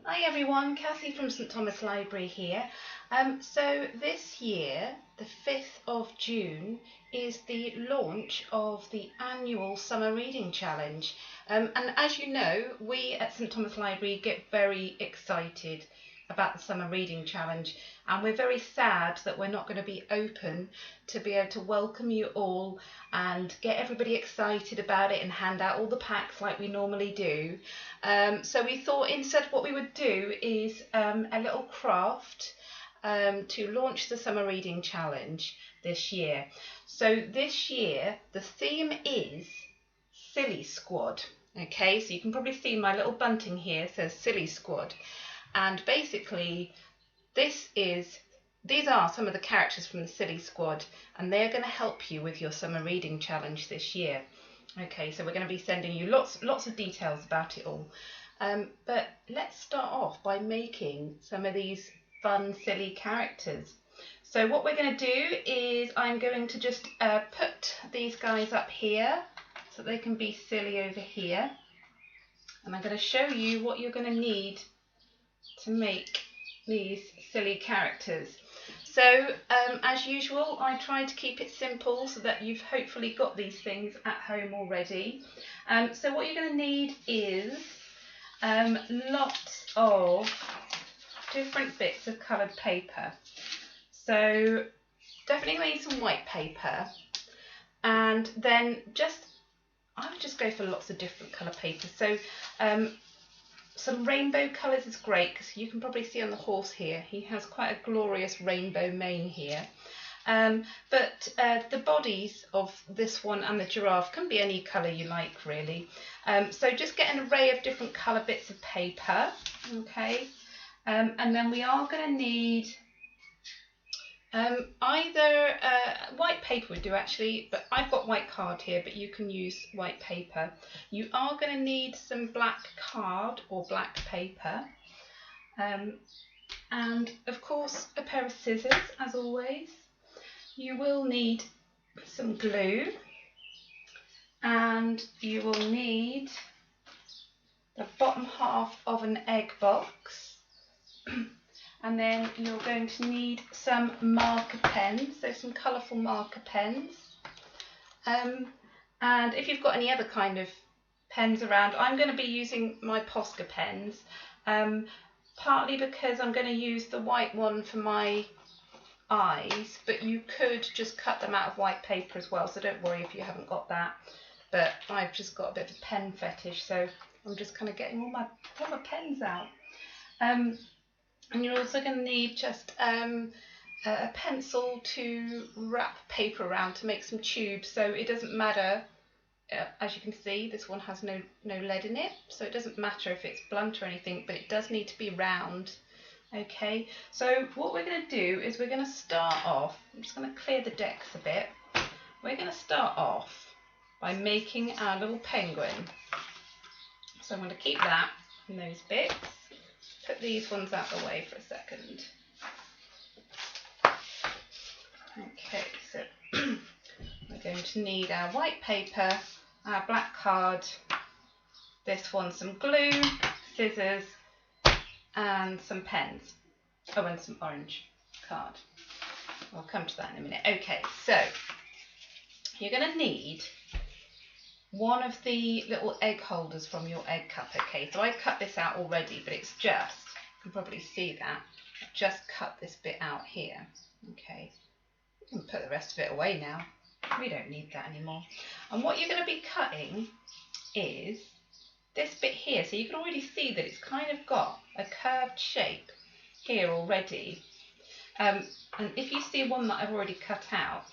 Hi everyone, Cassie from St Thomas Library here. So this year, the 5th of June, is the launch of the annual Summer Reading Challenge. And as you know, we at St Thomas Library get very excited about the Summer Reading Challenge, and we're very sad that we're not going to be open to be able to welcome you all and get everybody excited about it and hand out all the packs like we normally do. So we thought instead what we would do is a little craft to launch the Summer Reading Challenge this year. So this year the theme is Silly Squad. Okay, so you can probably see my little bunting here says Silly Squad. And basically, these are some of the characters from the Silly Squad, and they're going to help you with your Summer Reading Challenge this year. Okay, so we're going to be sending you lots of details about it all. But let's start off by making some of these fun, silly characters. So what we're going to do is I'm going to just put these guys up here so they can be silly over here. And I'm going to show you what you're going to need to make these silly characters. So as usual, I try to keep it simple so that you've hopefully got these things at home already. So what you're going to need is lots of different bits of coloured paper. So definitely need some white paper, and then I would just go for lots of different colour paper. So some rainbow colours is great, because you can probably see on the horse here, he has quite a glorious rainbow mane here. But the bodies of this one and the giraffe can be any colour you like, really. So just get an array of different colour bits of paper, okay? And then we are going to need either white paper would do actually, but I've got white card here, but you can use white paper. You are going to need some black card or black paper, and of course a pair of scissors as always. You will need some glue, and you will need the bottom half of an egg box. And then you're going to need some marker pens, so some colourful marker pens. And if you've got any other kind of pens around, I'm going to be using my Posca pens, partly because I'm going to use the white one for my eyes, but you could just cut them out of white paper as well, so don't worry if you haven't got that. But I've just got a bit of a pen fetish, so I'm just kind of getting all my pens out. And you're also going to need just a pencil to wrap paper around to make some tubes, so it doesn't matter, as you can see this one has no lead in it, so it doesn't matter if it's blunt or anything, but it does need to be round. Okay, so what we're going to do is we're going to start off, I'm just going to clear the decks a bit, we're going to start off by making our little penguin. So I'm going to keep that in those bits. Put these ones out the way for a second. Okay, so we're going to need our white paper, our black card, this one some glue, scissors, and some pens. Oh, and some orange card. I'll come to that in a minute. Okay, so you're going to need one of the little egg holders from your egg cup. Okay, so I cut this out already, but it's just, you can probably see that, I've just cut this bit out here. Okay, you can put the rest of it away now, we don't need that anymore. And what you're going to be cutting is this bit here, so you can already see that it's kind of got a curved shape here already. And if you see one that I've already cut out,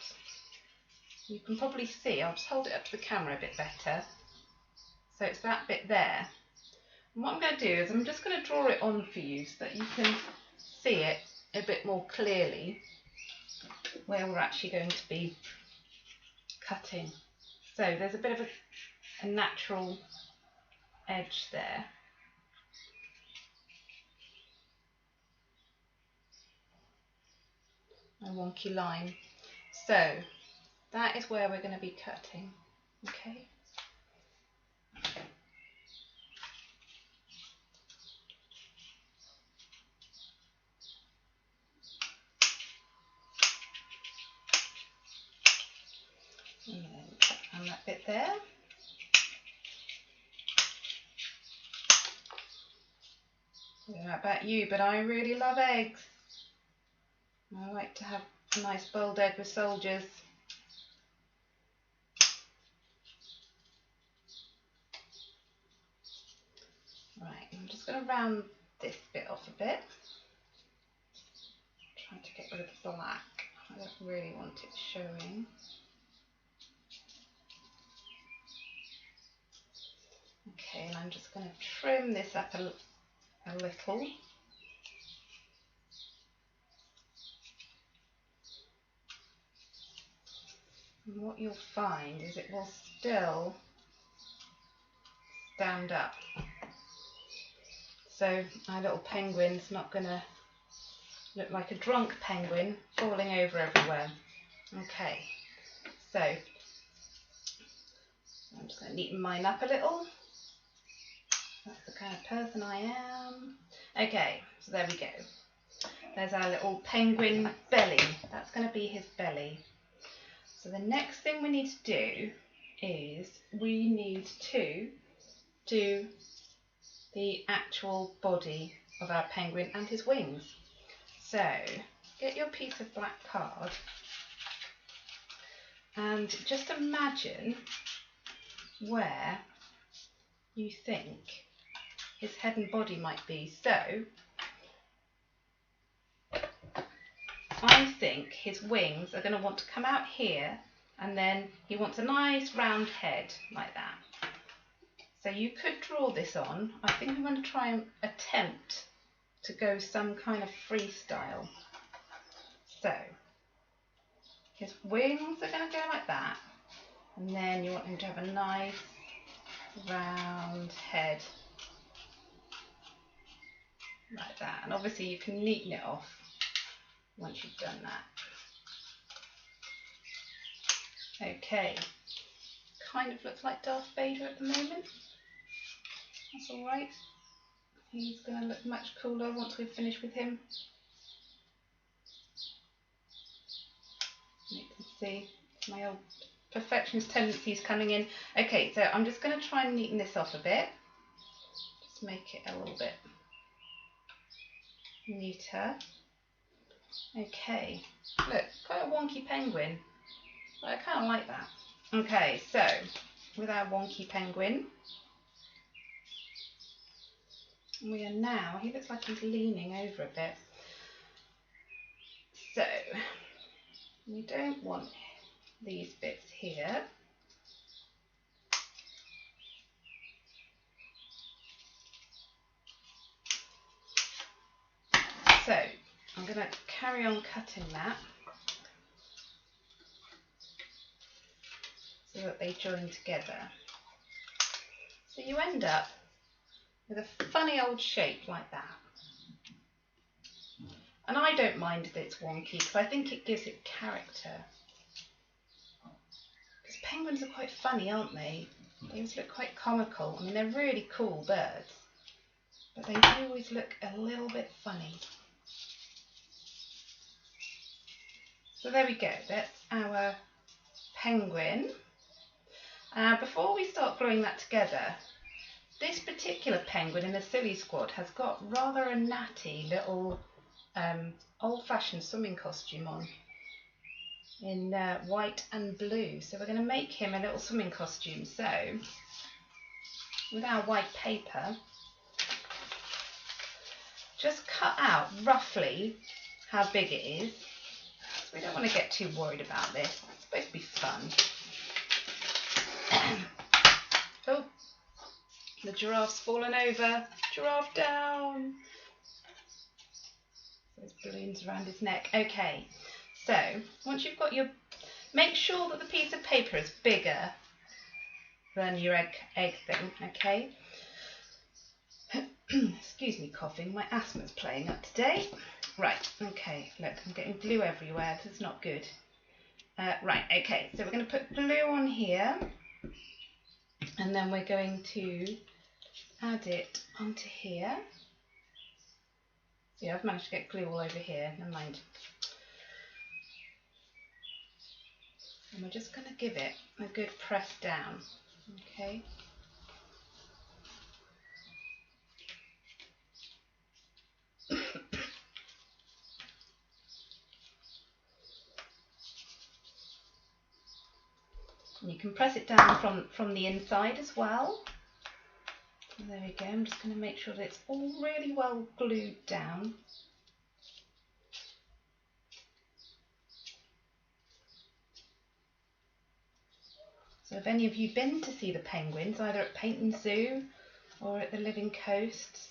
you can probably see, I'll just hold it up to the camera a bit better. So it's that bit there. And what I'm going to do is I'm just going to draw it on for you so that you can see it a bit more clearly where we're actually going to be cutting. So there's a bit of a natural edge there. A wonky line. So that is where we're going to be cutting, okay? bit there. I don't know about you, but I really love eggs. I like to have a nice boiled egg with soldiers. Right, I'm just going to round this bit off a bit. Trying to get rid of the black. I don't really want it showing. Okay, and I'm just going to trim this up a little. And what you'll find is it will still stand up. So our little penguin's not going to look like a drunk penguin falling over everywhere. Okay, so I'm just going to neaten mine up a little. That's the kind of person I am. Okay, so there we go. There's our little penguin belly. That's going to be his belly. So the next thing we need to do is we need to do the actual body of our penguin and his wings. So get your piece of black card and just imagine where you think his head and body might be. So I think his wings are going to want to come out here, and then he wants a nice round head like that. So you could draw this on. I think I'm going to try and attempt to go some kind of freestyle. So his wings are going to go like that, and then you want him to have a nice round head like that. And obviously you can neaten it off once you've done that. Okay, kind of looks like Darth Vader at the moment. That's alright. He's going to look much cooler once we've finished with him. You can see my old perfectionist tendencies coming in. Okay, so I'm just going to try and neaten this off a bit. Just make it a little bit neater. Okay, look, quite a wonky penguin, but I kind of like that. Okay, so with our wonky penguin, we are now, he looks like he's leaning over a bit. So we don't want these bits here. So I'm going to carry on cutting that so that they join together. So you end up with a funny old shape like that. And I don't mind that it's wonky because I think it gives it character. Because penguins are quite funny, aren't they? They always look quite comical. I mean, they're really cool birds, but they do always look a little bit funny. So there we go, that's our penguin. Before we start gluing that together, this particular penguin in the Silly Squad has got rather a natty little old-fashioned swimming costume on in white and blue. So we're going to make him a little swimming costume. So with our white paper, just cut out roughly how big it is. We don't want to get too worried about this. It's supposed to be fun. Oh, the giraffe's fallen over. Giraffe down. There's balloons around his neck. Okay, so once you've got your, make sure that the piece of paper is bigger than your egg thing, okay? Excuse me coughing, my asthma's playing up today. Right, okay, look, I'm getting glue everywhere, this is not good. Right, okay, so we're going to put glue on here, and then we're going to add it onto here. See, I've managed to get glue all over here, never mind. And we're just going to give it a good press down, okay? And you can press it down from the inside as well. And there we go. I'm just going to make sure that it's all really well glued down. So have any of you been to see the penguins, either at Paynton Zoo or at the Living Coasts?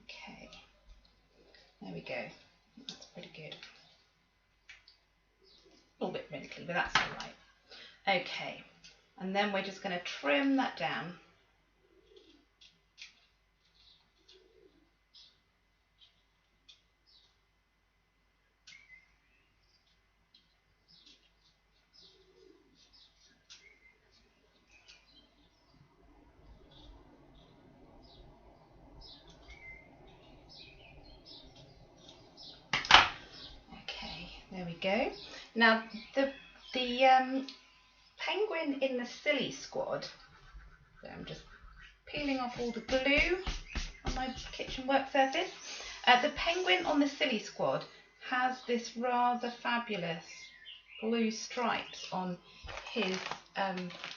Okay, there we go. That's pretty good. A little bit wrinkly, but that's all right. Okay, and then we're just going to trim that down. There we go. Now the penguin in the silly squad, so I'm just peeling off all the glue on my kitchen work surface. The penguin on the silly squad has this rather fabulous blue stripes on his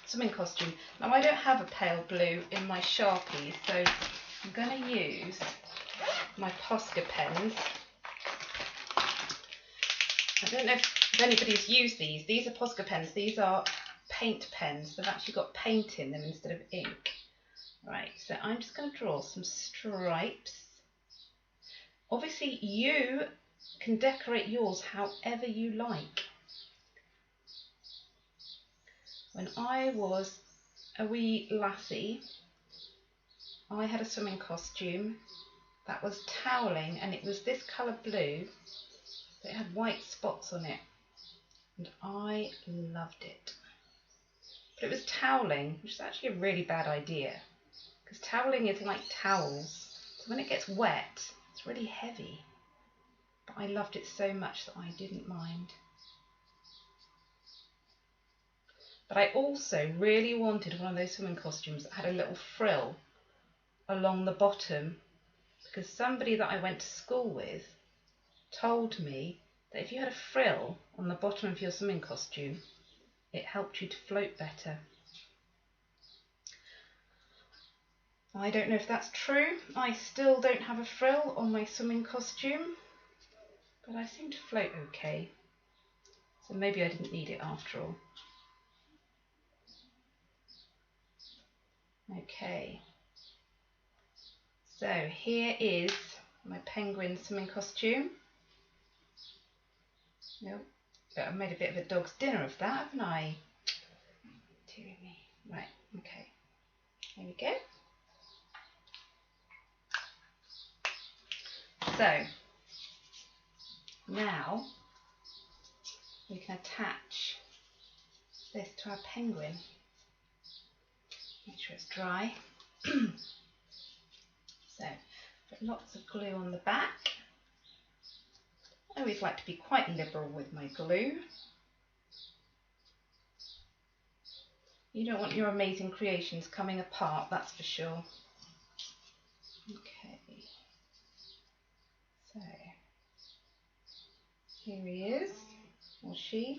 swimming costume. Now I don't have a pale blue in my Sharpies, so I'm going to use my Posca pens. I don't know if anybody's used these. These are Posca pens. These are paint pens. They've actually got paint in them instead of ink. Right, so I'm just going to draw some stripes. Obviously, you can decorate yours however you like. When I was a wee lassie, I had a swimming costume that was toweling, and it was this colour blue. It had white spots on it, and I loved it. But it was toweling, which is actually a really bad idea, because toweling is like towels, so when it gets wet, it's really heavy. But I loved it so much that I didn't mind. But I also really wanted one of those swimming costumes that had a little frill along the bottom, because somebody that I went to school with told me that if you had a frill on the bottom of your swimming costume, it helped you to float better. I don't know if that's true. I still don't have a frill on my swimming costume, but I seem to float okay. So maybe I didn't need it after all. Okay. So here is my penguin swimming costume. Nope, but I've made a bit of a dog's dinner of that, haven't I? Dearie me. Right, okay. There we go. So, now we can attach this to our penguin. Make sure it's dry. So, put lots of glue on the back. I always like to be quite liberal with my glue. You don't want your amazing creations coming apart, that's for sure. Okay, so here he is, or she.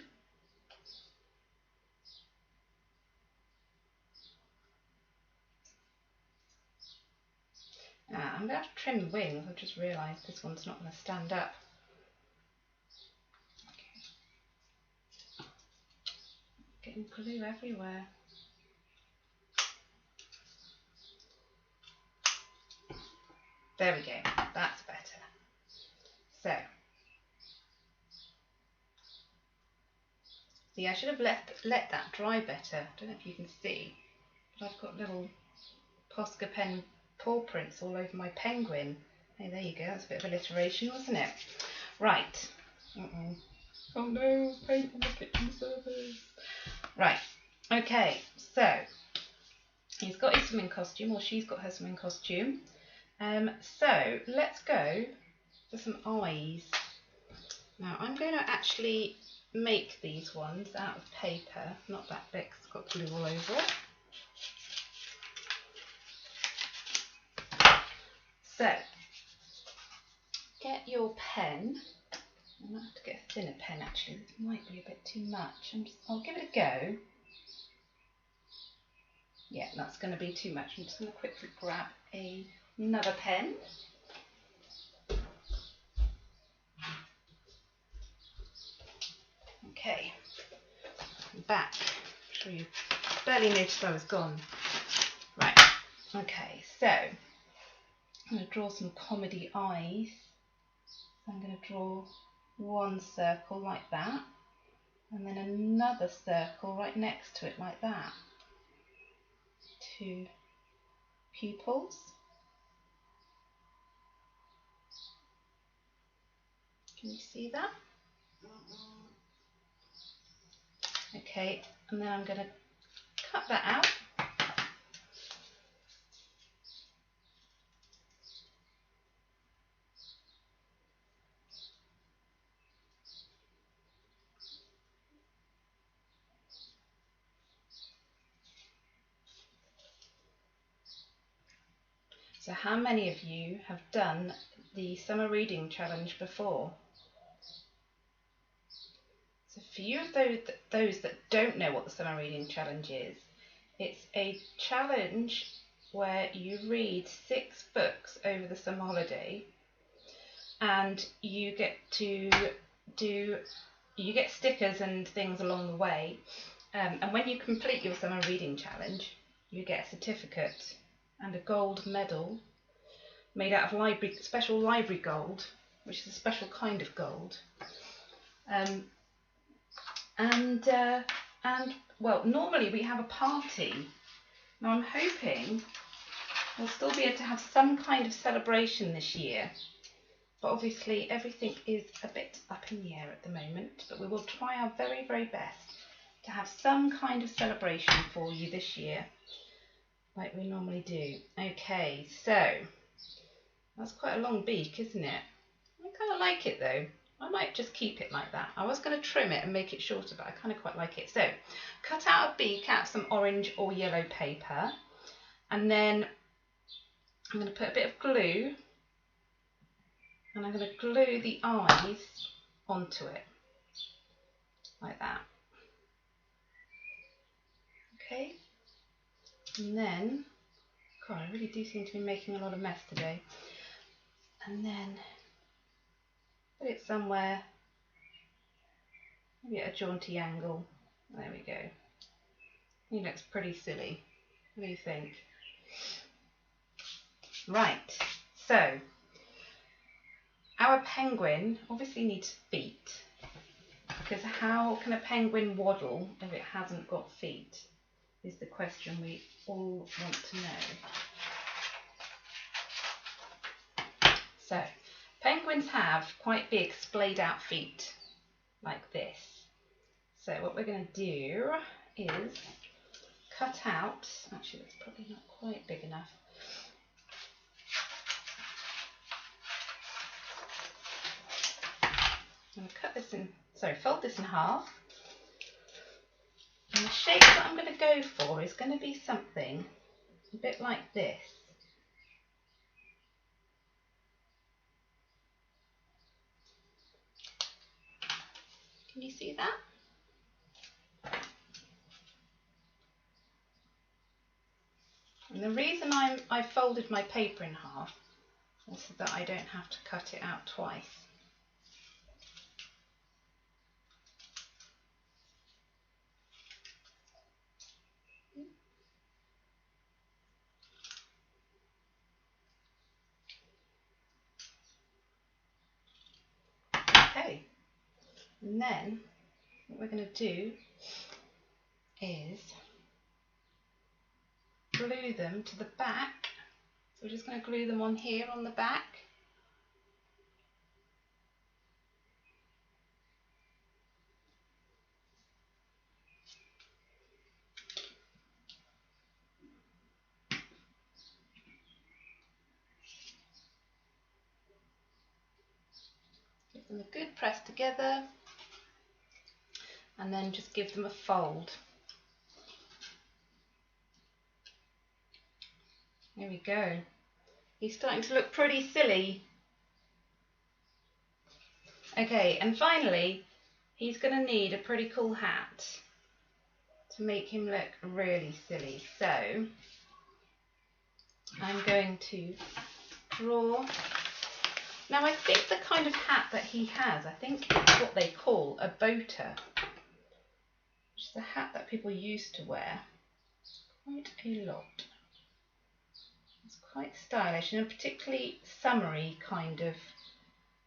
I'm going to have to trim the wings. I've just realised this one's not going to stand up. Okay. Getting glue everywhere. There we go, that's better. So, see, I should have let that dry better. I don't know if you can see, but I've got little Posca pen paw prints all over my penguin. Hey, there you go, that's a bit of alliteration, wasn't it? Right. Oh no, paint on the kitchen surface. Right, okay, so He's got his swimming costume, or she's got her swimming costume. So let's go for some eyes. Now I'm going to actually make these ones out of paper, not that big, 'cause it's got glue all over it. So get your pen. I might have to get a thinner pen actually, this might be a bit too much. I'll give it a go. Yeah, that's going to be too much. I'm just going to quickly grab another pen. Okay, I'm back. I'm sure you barely noticed I was gone. Right, okay, so I'm going to draw some comedy eyes. So I'm going to draw one circle like that, and then another circle right next to it like that. 2 pupils. Can you see that? Okay, and then I'm going to cut that out. So how many of you have done the Summer Reading Challenge before? So for you of those that don't know what the Summer Reading Challenge is, it's a challenge where you read 6 books over the summer holiday, and you get stickers and things along the way, and when you complete your Summer Reading Challenge, you get a certificate and a gold medal made out of special library gold, which is a special kind of gold. Well, normally we have a party. Now I'm hoping we'll still be able to have some kind of celebration this year, but obviously everything is a bit up in the air at the moment, but we will try our very, very best to have some kind of celebration for you this year, like we normally do. Okay, so that's quite a long beak, isn't it? I kind of like it though. I might just keep it like that. I was going to trim it and make it shorter, but I kind of quite like it. So cut out a beak out of some orange or yellow paper, and then I'm going to put a bit of glue, and I'm going to glue the eyes onto it like that. Okay, and then, God, I really do seem to be making a lot of mess today. And then put it somewhere, maybe at a jaunty angle. There we go. He looks pretty silly. What do you think? Right, so our penguin obviously needs feet, because how can a penguin waddle if it hasn't got feet, is the question we all want to know. So penguins have quite big splayed out feet like this. So what we're going to do is cut out, actually that's probably not quite big enough. I'm going to cut this in, fold this in half. And the shape that I'm going to go for is going to be something a bit like this. Can you see that? And the reason I folded my paper in half is so that I don't have to cut it out twice. Okay, and then what we're going to do is glue them to the back. So we're just going to glue them on here on the back. Give them a good press together and then just give them a fold. There we go. He's starting to look pretty silly. Okay, and finally, he's going to need a pretty cool hat to make him look really silly. So, I'm going to draw. Now, I think the kind of hat that he has, I think it's what they call a boater, which is a hat that people used to wear quite a lot. It's quite stylish and a particularly summery kind of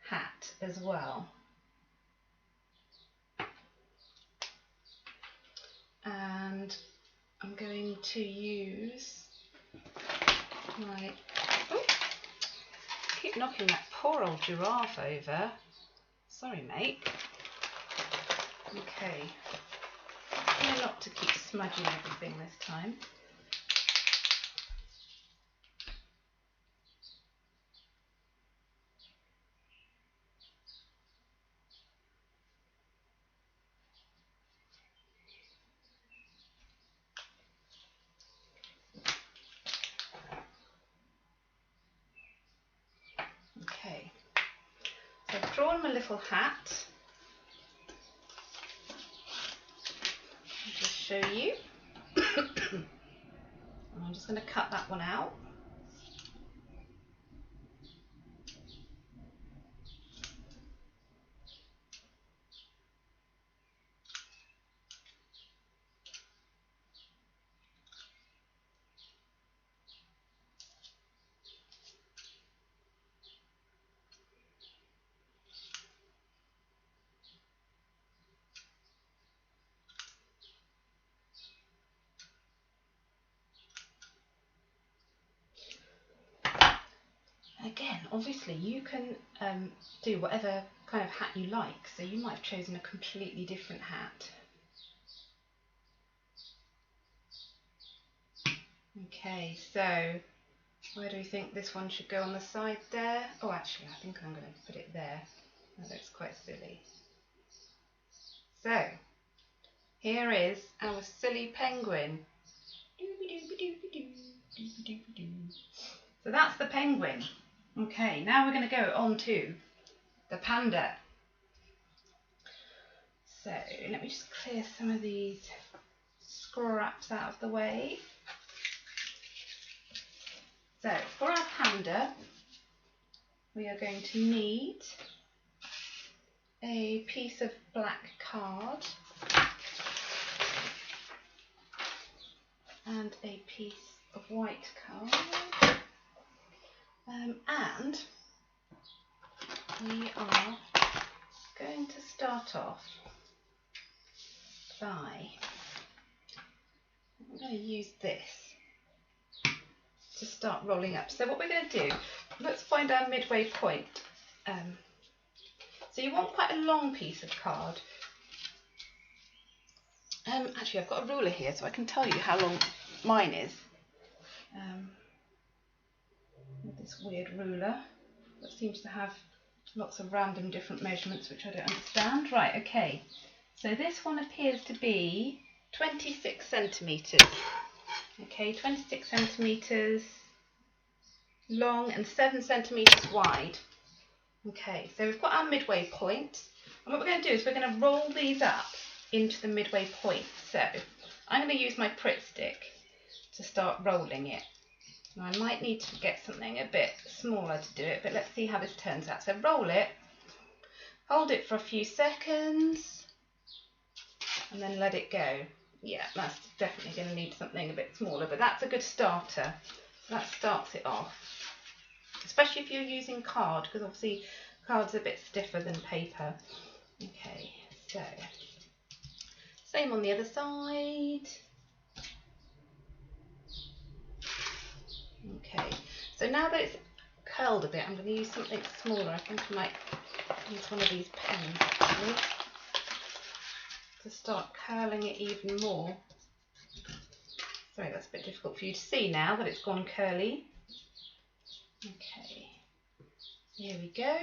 hat as well. And I'm going to use my... Oh, keep knocking that poor old giraffe over. Sorry, mate. Okay. Try not to keep smudging everything this time. Okay, so I've drawn my little hat. I'll just show you. And I'm just going to cut that one out. Again, obviously you can do whatever kind of hat you like, so you might have chosen a completely different hat. Okay, so where do we think this one should go on the side there? Oh, actually, I think I'm going to put it there. That looks quite silly. So, here is our silly penguin. So that's the penguin. Okay, now we're going to go on to the panda. So let me just clear some of these scraps out of the way. So for our panda, we are going to need a piece of black card and a piece of white card. And we are going to start off by, I'm going to use this to start rolling up. So what we're going to do, let's find our midway point. So you want quite a long piece of card. Actually, I've got a ruler here so I can tell you how long mine is. With this weird ruler that seems to have lots of random different measurements which I don't understand. Right, okay, so this one appears to be 26 centimetres. Okay, 26 centimetres long and 7 centimetres wide. Okay, so we've got our midway point, and what we're going to do is we're going to roll these up into the midway point. So I'm going to use my Pritt stick to start rolling it. Now I might need to get something a bit smaller to do it, but let's see how this turns out. So roll it, hold it for a few seconds, and then let it go. Yeah, that's definitely going to need something a bit smaller, but that's a good starter. That starts it off, especially if you're using card, because obviously card's a bit stiffer than paper. Okay, so same on the other side. Okay, so now that it's curled a bit, I'm going to use something smaller. I think I might use one of these pens actually to start curling it even more. Sorry, that's a bit difficult for you to see now that it's gone curly. Okay, here we go.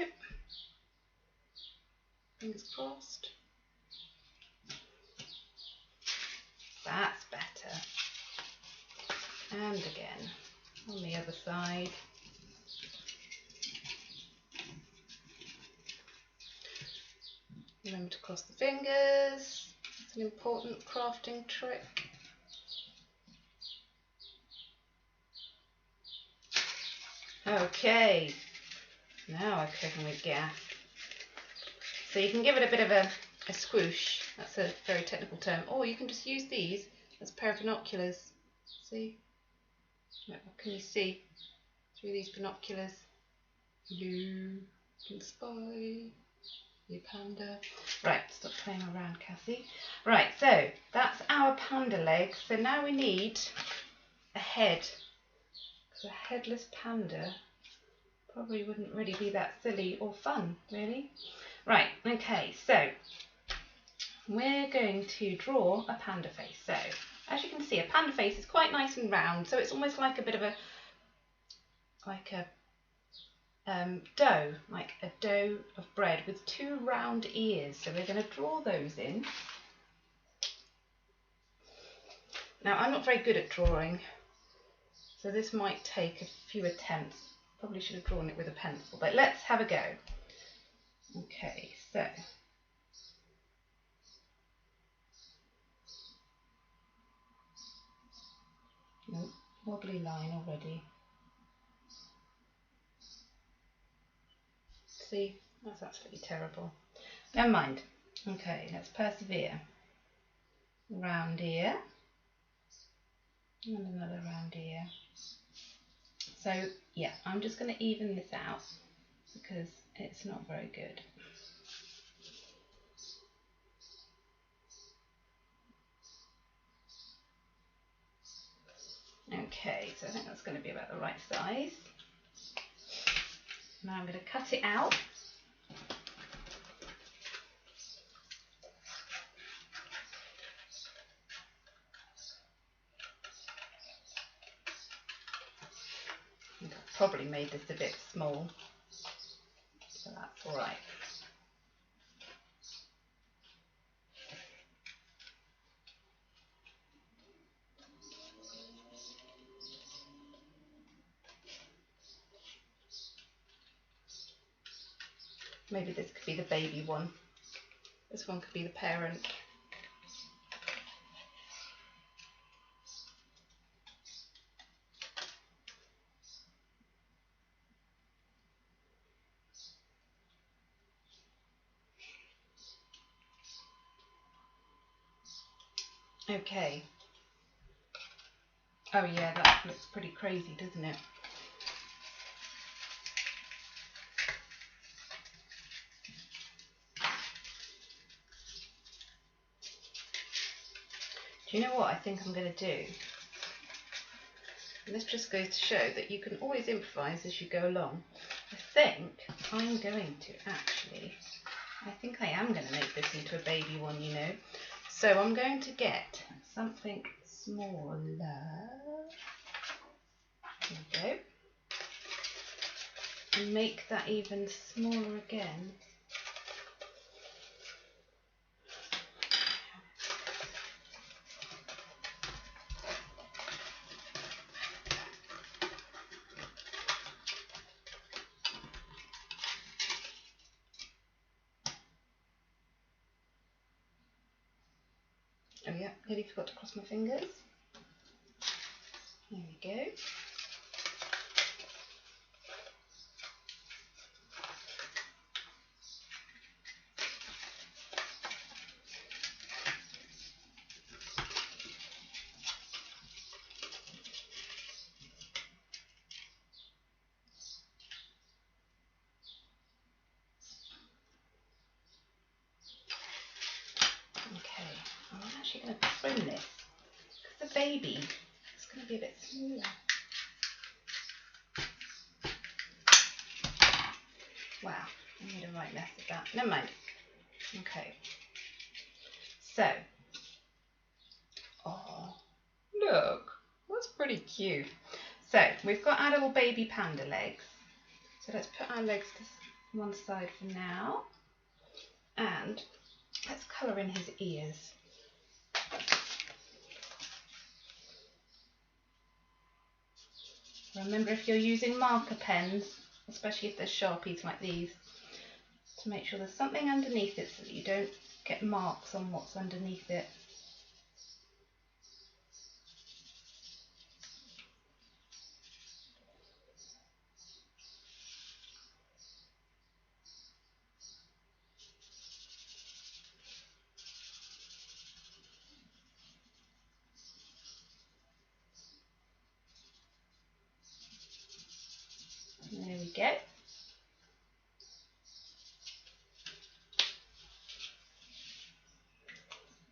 Fingers crossed. That's better. And again, on the other side. Remember to cross the fingers. It's an important crafting trick. Okay, now we're cooking with gas. So you can give it a bit of a squoosh. That's a very technical term. Or you can just use these as a pair of binoculars. See? What can you see through these binoculars? You can spy your panda. Right, stop playing around, Cassie. Right, so that's our panda leg. So now we need a head. Because a headless panda probably wouldn't really be that silly or fun, really. Right, okay, so we're going to draw a panda face. So, as you can see, a panda face is quite nice and round, so it's almost like a bit of a, dough, like a dough of bread with two round ears. So we're going to draw those in. Now, I'm not very good at drawing, so this might take a few attempts. Probably should have drawn it with a pencil, but let's have a go. Okay, so nope, wobbly line already. See, that's absolutely terrible. Never mind. Okay, let's persevere. Round ear. And another round ear. So, yeah, I'm just going to even this out because it's not very good. Okay, so I think that's going to be about the right size. Now I'm going to cut it out. I think I've probably made this a bit small, so that's all right. Maybe this could be the baby one. This one could be the parent. Okay. Oh yeah, that looks pretty crazy, doesn't it? Do you know what I think I'm going to do? And this just goes to show that you can always improvise as you go along. I think I'm going to actually, I think I am going to make this into a baby one, you know. So I'm going to get something smaller. There we go. And make that even smaller again. Oh yeah, nearly forgot to cross my fingers. There we go. Okay, I'm actually going to trim this because the baby is going to be a bit smaller. Wow, I made a right mess of that. Never mind. Okay. So, oh, look, that's pretty cute. So, we've got our little baby panda legs. So let's put our legs to one side for now. And let's colour in his ears. Remember, if you're using marker pens, especially if there's Sharpies like these, to make sure there's something underneath it so that you don't get marks on what's underneath it. There we go.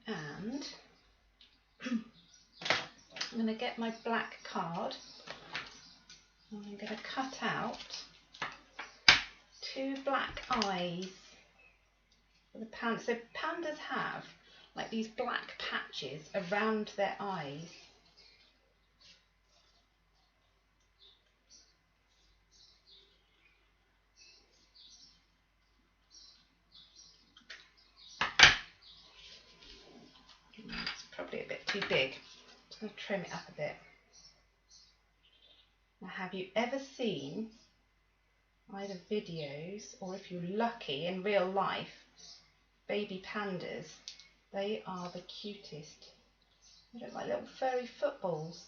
And I'm going to get my black card and I'm going to cut out 2 black eyes for the panda. So pandas have like these black patches around their eyes. It's probably a bit too big. I'm just going to trim it up a bit. Now, have you ever seen either videos or, if you're lucky, in real life, baby pandas? They are the cutest. They look like little furry footballs.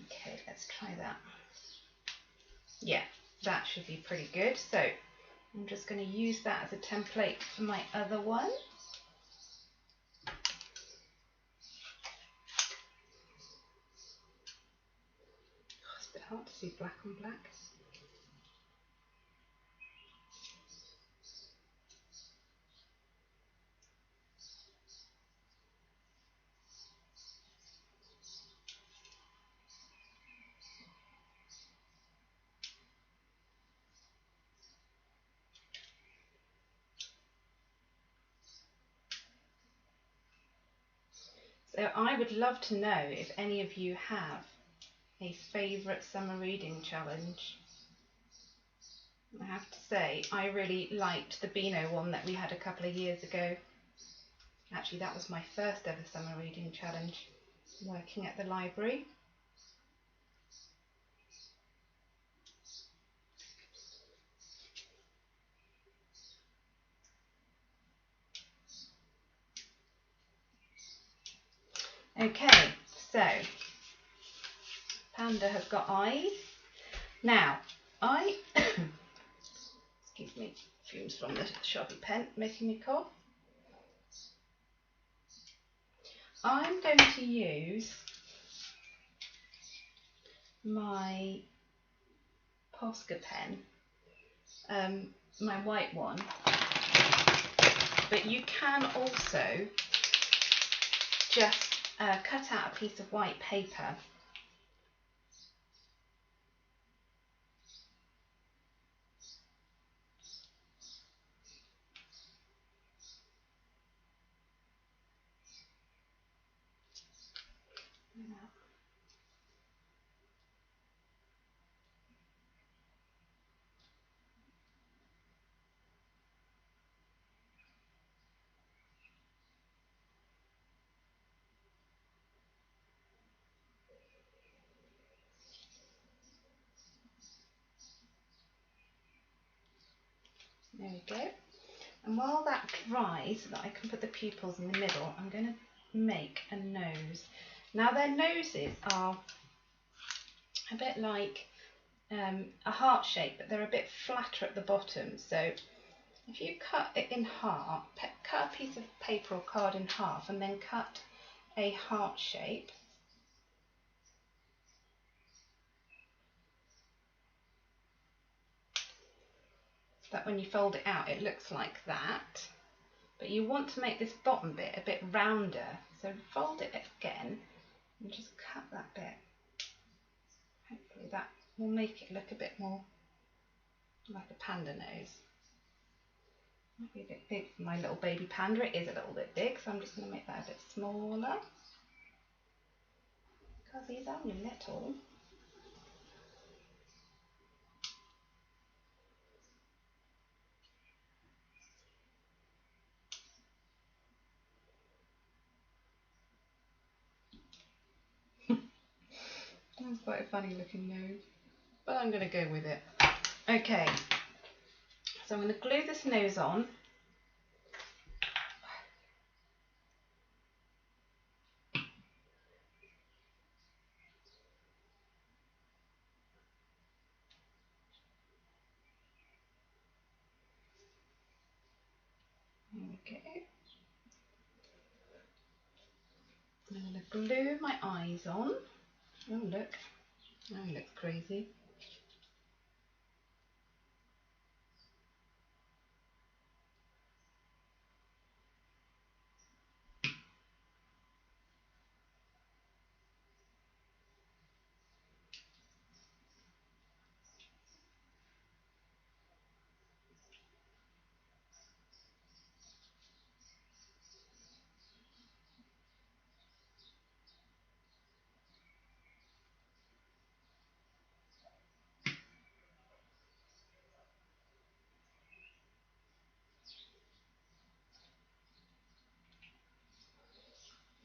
Okay, let's try that. Yeah, that should be pretty good. So I'm just going to use that as a template for my other one. Oh, it's a bit hard to see black on black. So I would love to know if any of you have a favourite summer reading challenge. I have to say, I really liked the Beano one that we had a couple of years ago. Actually, that was my first ever summer reading challenge, working at the library. Okay, so Panda has got eyes. Now, excuse me, fumes from the Sharpie pen making me cough. I'm going to use my Posca pen, my white one, but you can also just cut out a piece of white paper . There we go. And while that dries, so that I can put the pupils in the middle, I'm going to make a nose. Now, their noses are a bit like a heart shape, but they're a bit flatter at the bottom. So if you cut it in half, cut a piece of paper or card in half and then cut a heart shape, so that when you fold it out it looks like that. But you want to make this bottom bit a bit rounder, so fold it again and just cut that bit. Hopefully that will make it look a bit more like a panda nose. Might be a bit big for my little baby panda. It is a little bit big, so I'm just going to make that a bit smaller. because he's only little. That's quite a funny looking nose, but I'm going to go with it. Okay, so I'm going to glue this nose on. There we go. I'm going to glue my eyes on. Oh look, now he looks crazy.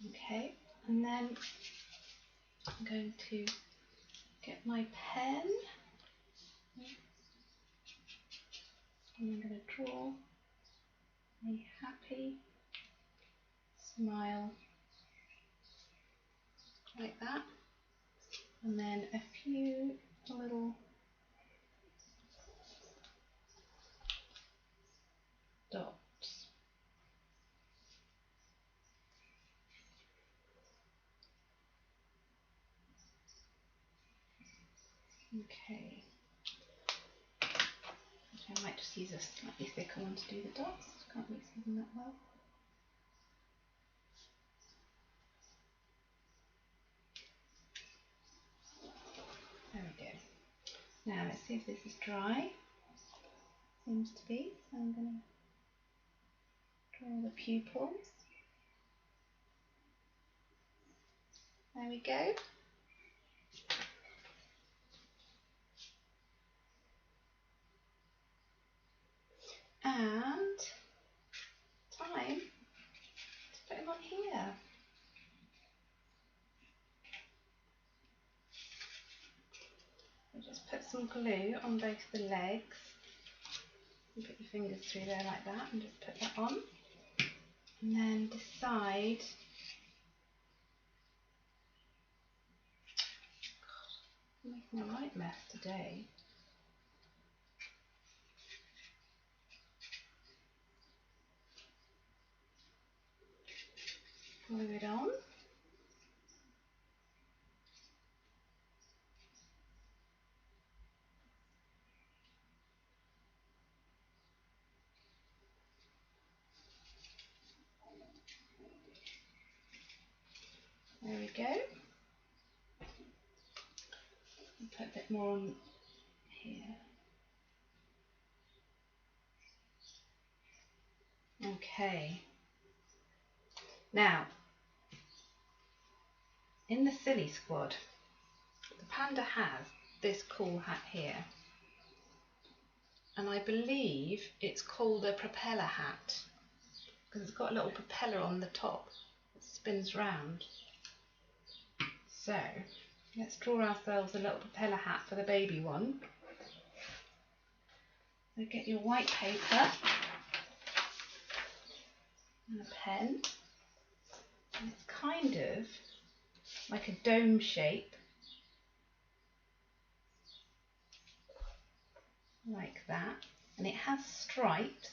Okay, and then I'm going to get my pen and I'm going to draw a happy smile like that, and then a few little dots. Okay, I might just use a slightly thicker one to do the dots. Can't really see them that well. There we go. Now let's see if this is dry. Seems to be. So I'm going to draw the pupils. There we go. And time to put him on here. Just put some glue on both the legs. You put your fingers through there like that and just put that on. And then decide. I'm making a right mess today. Glue it on. There we go. And put a bit more on here. Okay. Now, in the Silly Squad, the panda has this cool hat here. And I believe it's called a propeller hat because it's got a little propeller on the top that spins round. So let's draw ourselves a little propeller hat for the baby one. So get your white paper and a pen. And it's kind of like a dome shape, like that, and it has stripes.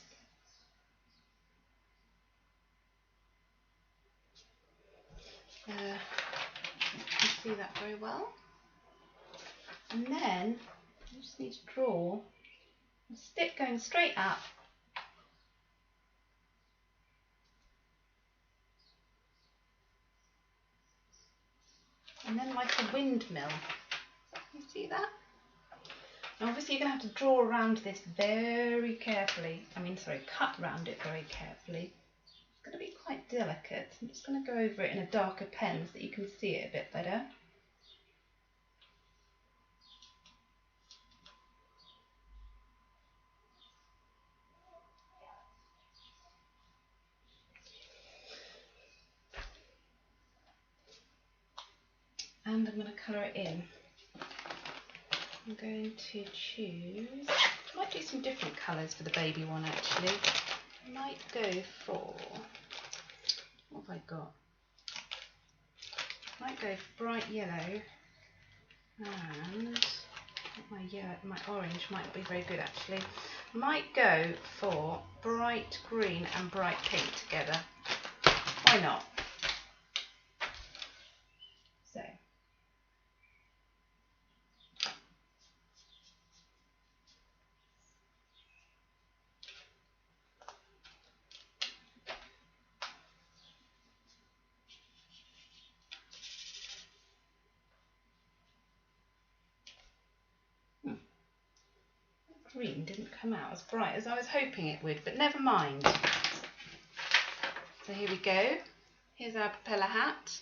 You can see that very well. And then you just need to draw a stick going straight up, and then like a windmill. You see that? Now obviously you're going to have to draw around this very carefully. Cut around it very carefully. It's going to be quite delicate. I'm just going to go over it in a darker pen so that you can see it a bit better. and I'm going to colour it in. I'm going to choose, I might do some different colours for the baby one actually. I might go for, what have I got? I might go for bright yellow, and my orange might be very good actually. I might go for bright green and bright pink together. Why not? So. Green didn't come out as bright as I was hoping it would, but never mind. So here we go. Here's our propeller hat.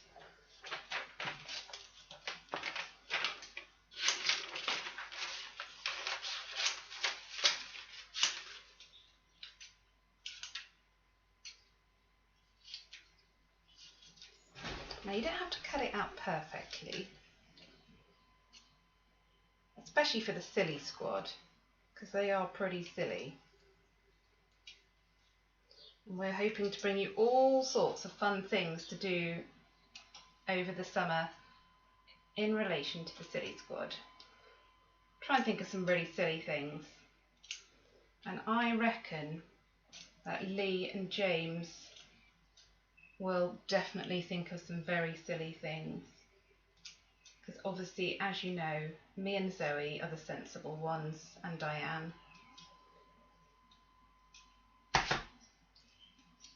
Now you don't have to cut it out perfectly, especially for the silly squad, because they are pretty silly. And we're hoping to bring you all sorts of fun things to do over the summer in relation to the silly squad. Try and think of some really silly things. And I reckon that Lee and James will definitely think of some very silly things. Because obviously, as you know, me and Zoe are the sensible ones, and Diane.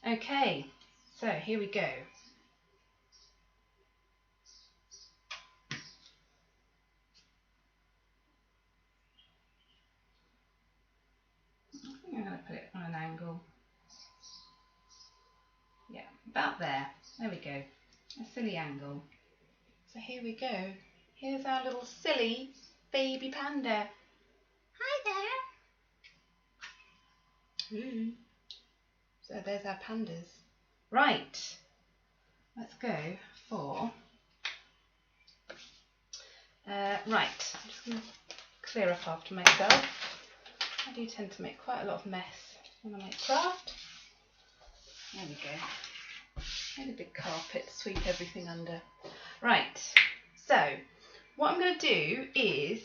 Okay, so here we go. I think I'm going to put it on an angle. Yeah, about there. There we go. A silly angle. So here we go. Here's our little silly baby panda. Hi there. Ooh. So there's our pandas. Right, let's go for, right, I'm just going to clear up after myself. I do tend to make quite a lot of mess when I make craft. There we go. Made a big carpet to sweep everything under. Right, so what I'm going to do is,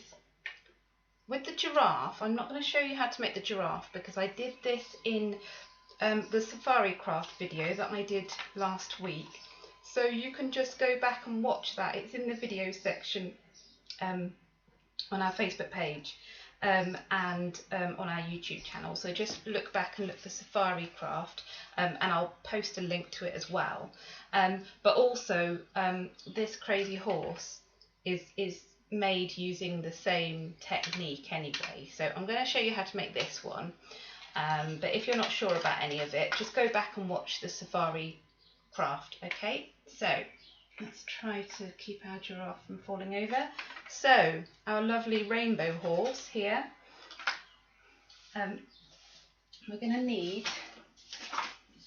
with the giraffe, I'm not going to show you how to make the giraffe because I did this in the Safari Craft video that I did last week. So you can just go back and watch that. It's in the video section on our Facebook page and on our YouTube channel. So just look back and look for Safari Craft and I'll post a link to it as well. But also this crazy horse is made using the same technique anyway. So I'm going to show you how to make this one. But if you're not sure about any of it, just go back and watch the Safari Craft, okay? So let's try to keep our giraffe from falling over. So our lovely rainbow horse here, we're going to need,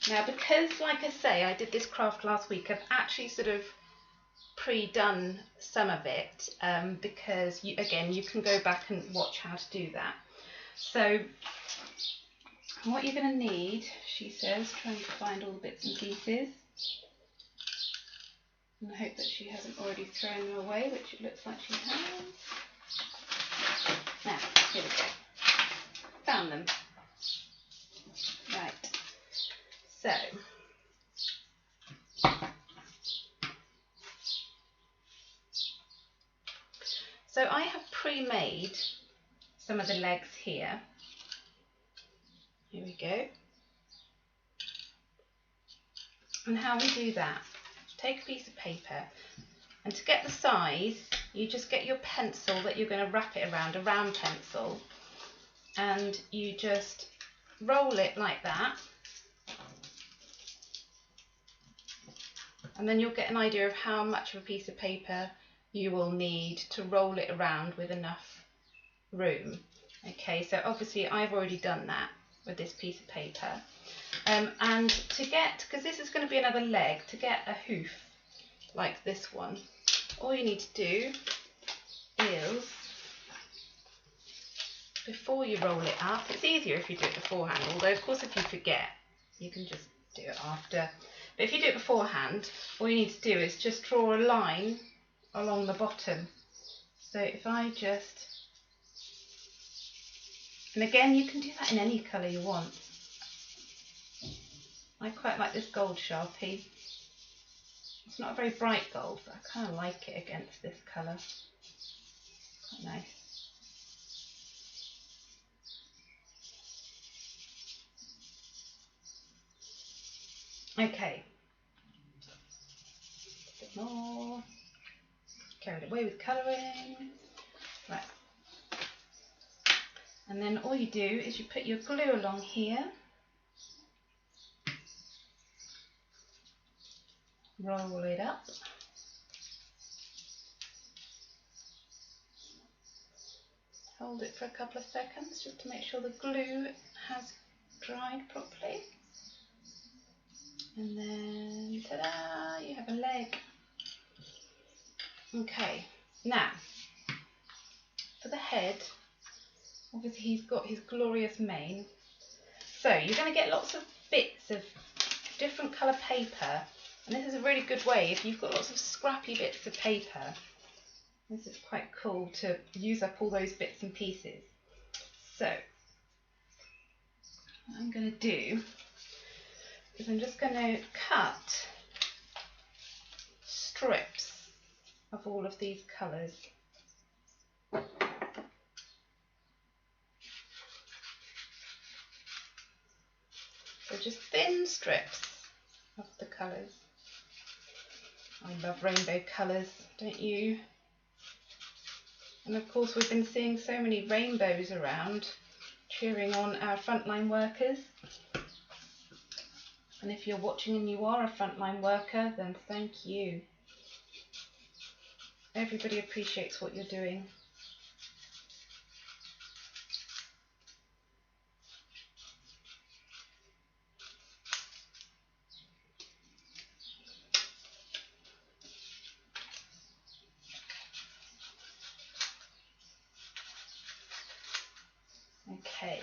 now because like I say, I did this craft last week, I've actually sort of pre-done some of it because you can go back and watch how to do that. So what you're going to need, she says, trying to find all the bits and pieces. And I hope that she hasn't already thrown them away, which it looks like she has. Now, here we go. Found them. Right. So I have pre-made some of the legs here. Here we go. And how we do that, take a piece of paper, and to get the size, you just get your pencil that you're going to wrap it around, a round pencil, and you just roll it like that, and then you'll get an idea of how much of a piece of paper you will need to roll it around with enough room. Okay, so obviously I've already done that with this piece of paper, and to get, because this is going to be another leg, to get a hoof like this one, all you need to do is, before you roll it up, it's easier if you do it beforehand, although of course if you forget, you can just do it after. But if you do it beforehand, all you need to do is just draw a line along the bottom. So if I just, and again you can do that in any colour you want. I quite like this gold Sharpie. It's not a very bright gold, but I kind of like it against this colour. Quite nice. Okay. A bit more. Carried away with colouring. Right. And then all you do is you put your glue along here. Roll it up. Hold it for a couple of seconds just to make sure the glue has dried properly. And then, ta-da, you have a leg. Okay, now, for the head, obviously he's got his glorious mane. So you're going to get lots of bits of different colour paper. And this is a really good way, if you've got lots of scrappy bits of paper, this is quite cool to use up all those bits and pieces. So, what I'm going to do is I'm just going to cut strips of all of these colours. So just thin strips of the colours. I love rainbow colours, don't you? And of course we've been seeing so many rainbows around, cheering on our frontline workers. And if you're watching and you are a frontline worker, then thank you. Everybody appreciates what you're doing. Okay,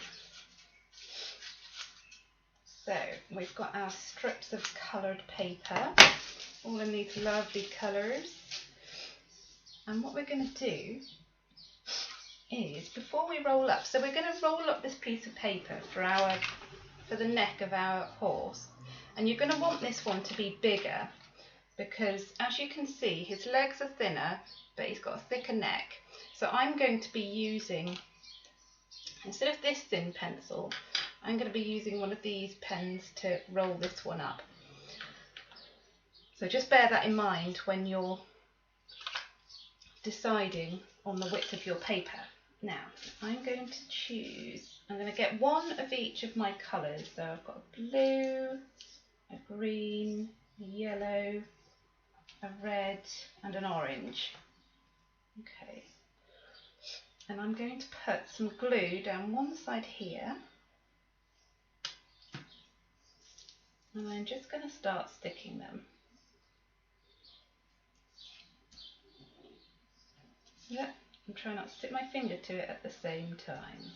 so we've got our strips of coloured paper, all in these lovely colours. And what we're going to do is, before we roll up, so we're going to roll up this piece of paper for the neck of our horse. And you're going to want this one to be bigger because, as you can see, his legs are thinner, but he's got a thicker neck. So I'm going to be using, instead of this thin pencil, I'm going to be using one of these pens to roll this one up. So just bear that in mind when you're deciding on the width of your paper. Now, I'm going to get one of each of my colours. So I've got a blue, a green, a yellow, a red and an orange. Okay. And I'm going to put some glue down one side here. And I'm just going to start sticking them. Yeah, I'm trying not to stick my finger to it at the same time.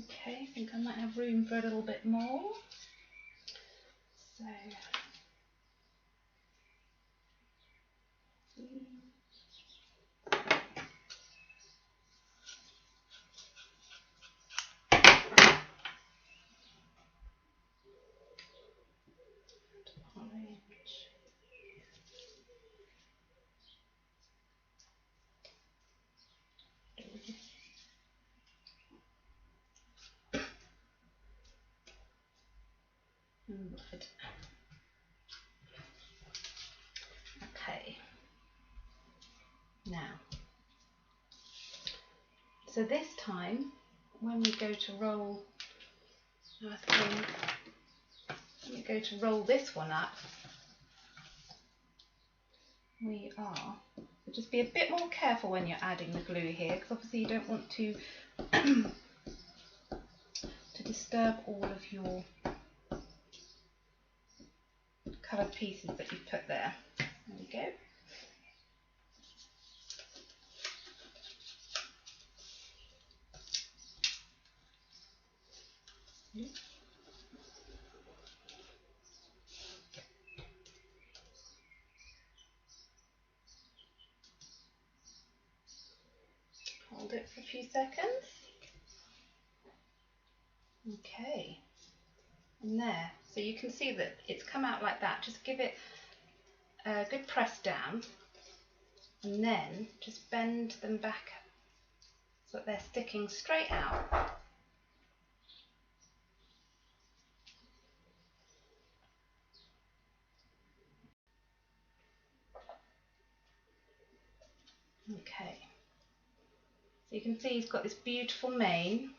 Okay, I think I might have room for a little bit more. So, orange. And red. Okay. Now, so this time when we go to roll Nice thing. Let me go to roll this one up. So just be a bit more careful when you're adding the glue here, because obviously you don't want to to disturb all of your coloured pieces that you've put there. There we go. Hold it for a few seconds. Okay, and there, so you can see that it's come out like that. Just give it a good press down and then just bend them back so that they're sticking straight out. Okay, so you can see he's got this beautiful mane.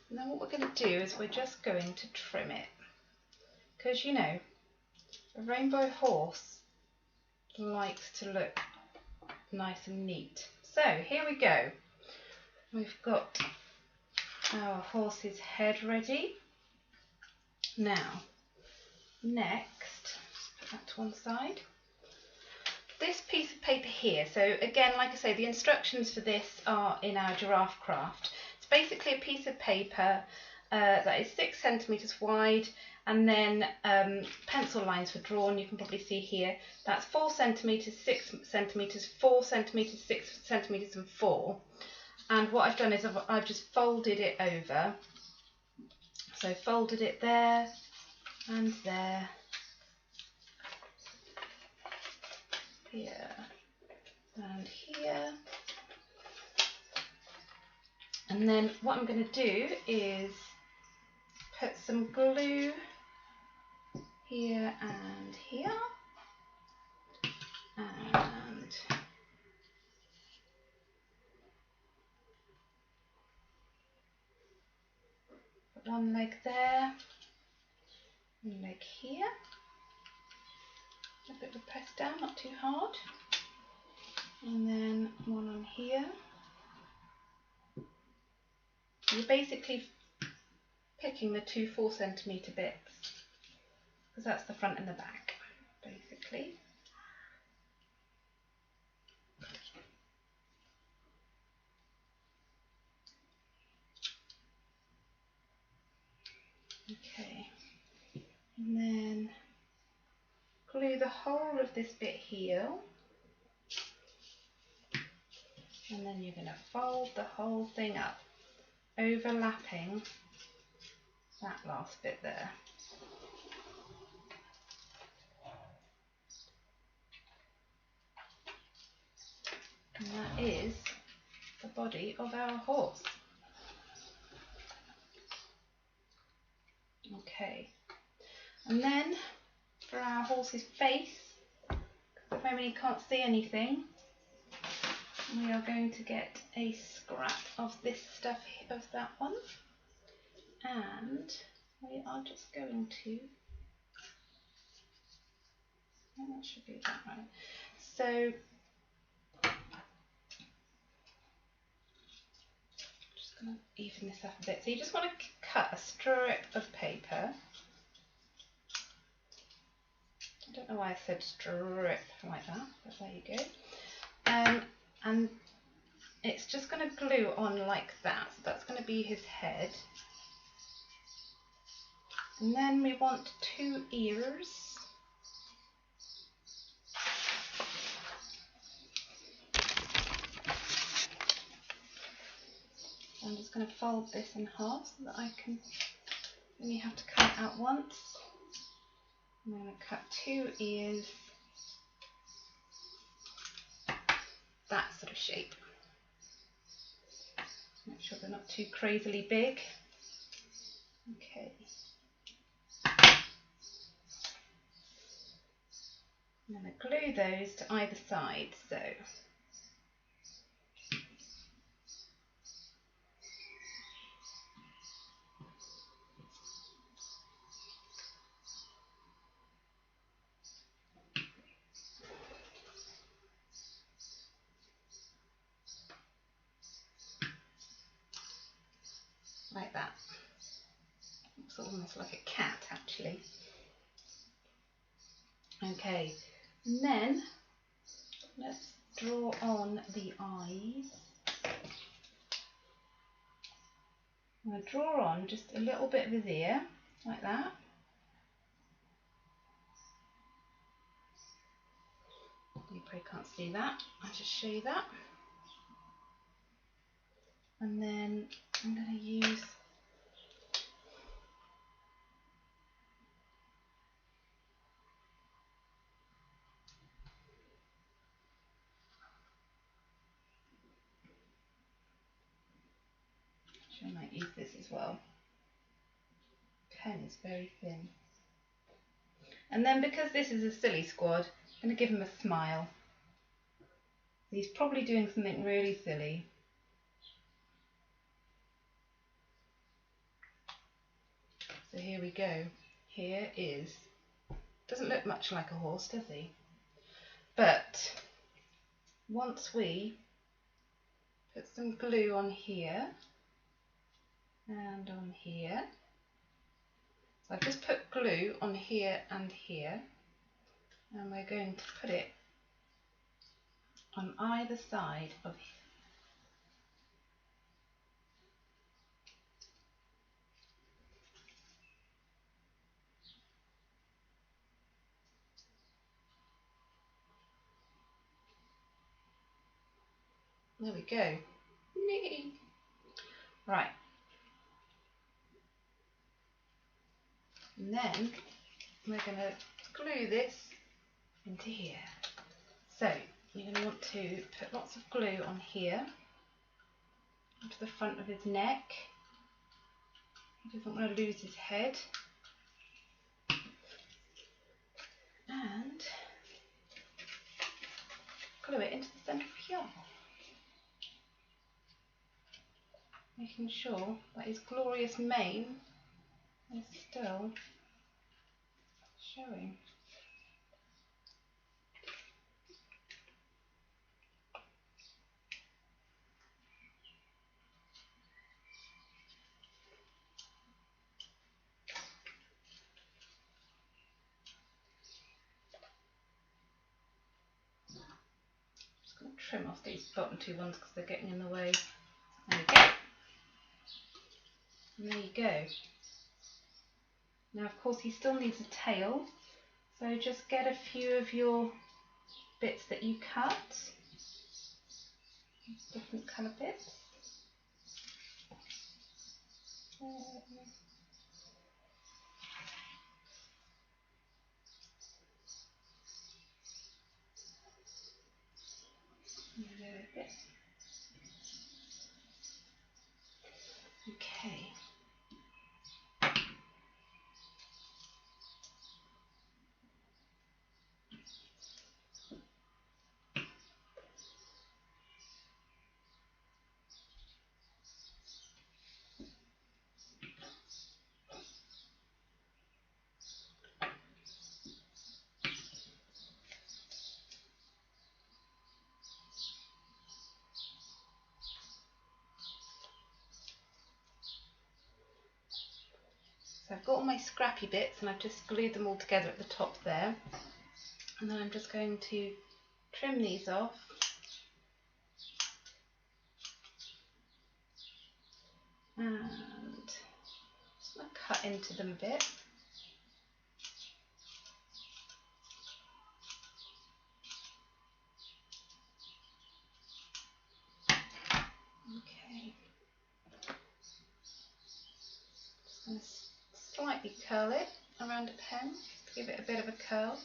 And then what we're going to do is we're just going to trim it, because you know, a rainbow horse likes to look nice and neat. So here we go. We've got our horse's head ready. Now, next, put that to one side. This piece of paper here, so again, like I say, the instructions for this are in our giraffe craft. It's basically a piece of paper that is 6 centimetres wide, and then pencil lines were drawn. You can probably see here, that's 4 centimetres, 6 centimetres, 4 centimetres, 6 centimetres and 4. And what I've done is I've just folded it over. So folded it there and there, here and here. And then what I'm going to do is put some glue here and here, and put one leg there, one leg here, a bit of a press down, not too hard, and then one on here. You're basically picking the 2 4 centimetre bits, because that's the front and the back, basically. Okay, and then glue the whole of this bit here, and then you're going to fold the whole thing up, overlapping that last bit there. And that is the body of our horse. Okay, and then for our horse's face, because at the moment he can't see anything, we are going to get a scrap of this stuff, of that one, and we are just going to, oh, that should be about right. So just going to even this up a bit. So you just want to cut a strip of paper. I don't know why I said strip like that, but there you go. And it's just going to glue on like that. So that's going to be his head. And then we want 2 ears. So I'm just going to fold this in half so that I can only have to cut it out once. I'm going to cut 2 ears, that sort of shape. Make sure they're not too crazily big. Okay. I'm going to glue those to either side, so. looks almost like a cat actually. Okay, and then let's draw on the eyes. I'm going to draw on just a little bit of his ear, like that. You probably can't see that, I'll just show you that. And then I'm going to use I might use this as well. Pen is very thin. And then because this is a silly squad, I'm going to give him a smile. He's probably doing something really silly. So here we go. Here is, doesn't look much like a horse, does he? But once we put some glue on here and on here, so I've just put glue on here and here, and we're going to put it on either side of here. There we go. Right. And then we're going to glue this into here. So you're going to want to put lots of glue on here, onto the front of his neck. He doesn't want to lose his head. And glue it into the centre of here. Making sure that his glorious mane is still showing. Just going to trim off these bottom two ones because they're getting in the way. There we go. And there you go. Now of course he still needs a tail, so just get a few of your bits that you cut, different colour bits. Okay. So I've got all my scrappy bits and I've just glued them all together at the top there. And then I'm just going to trim these off. And just going to cut into them a bit. Okay. Just going to slightly curl it around a pen to give it a bit of a curl.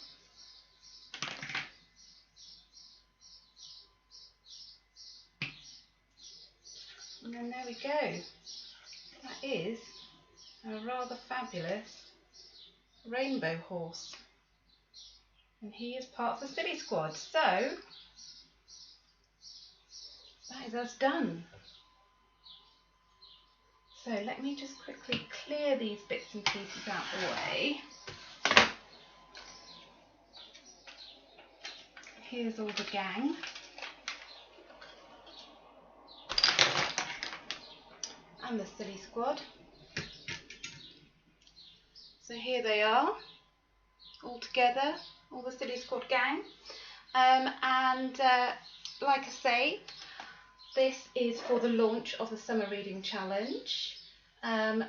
And then there we go. That is a rather fabulous rainbow horse. And he is part of the Silly Squad. So that is us done. So let me just quickly clear these bits and pieces out the way. Here's all the gang. And the Silly Squad. So here they are, all together, all the Silly Squad gang. And like I say, this is for the launch of the Summer Reading Challenge. Yeah.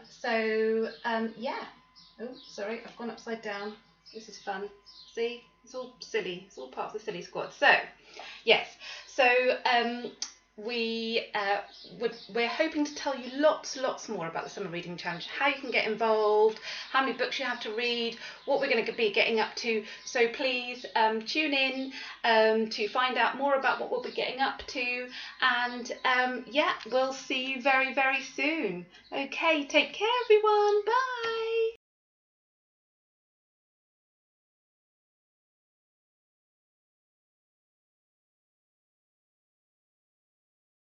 Oh, sorry, I've gone upside down. This is fun. See, it's all silly. It's all part of the Silly Squad. So, yes. So we're hoping to tell you lots more about the Summer Reading Challenge, how you can get involved, how many books you have to read, what we're going to be getting up to. So please tune in to find out more about what we'll be getting up to. And yeah, we'll see you very soon. Okay, take care everyone. Bye.